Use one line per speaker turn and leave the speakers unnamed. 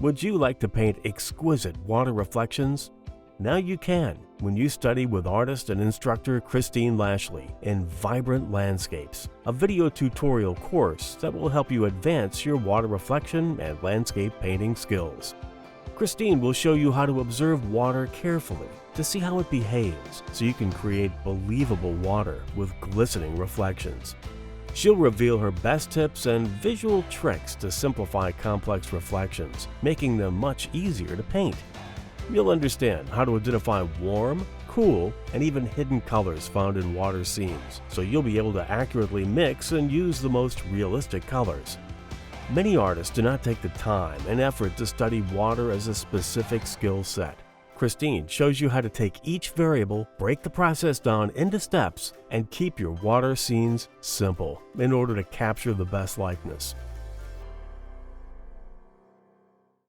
Would you like to paint exquisite water reflections? Now you can when you study with artist and instructor Christine Lashley in Vibrant Landscapes, a video tutorial course that will help you advance your water reflection and landscape painting skills. Christine will show you how to observe water carefully to see how it behaves so you can create believable water with glistening reflections. She'll reveal her best tips and visual tricks to simplify complex reflections, making them much easier to paint. You'll understand how to identify warm, cool, and even hidden colors found in water scenes, so you'll be able to accurately mix and use the most realistic colors. Many artists do not take the time and effort to study water as a specific skill set. Christine shows you how to take each variable, break the process down into steps, and keep your water scenes simple in order to capture the best likeness.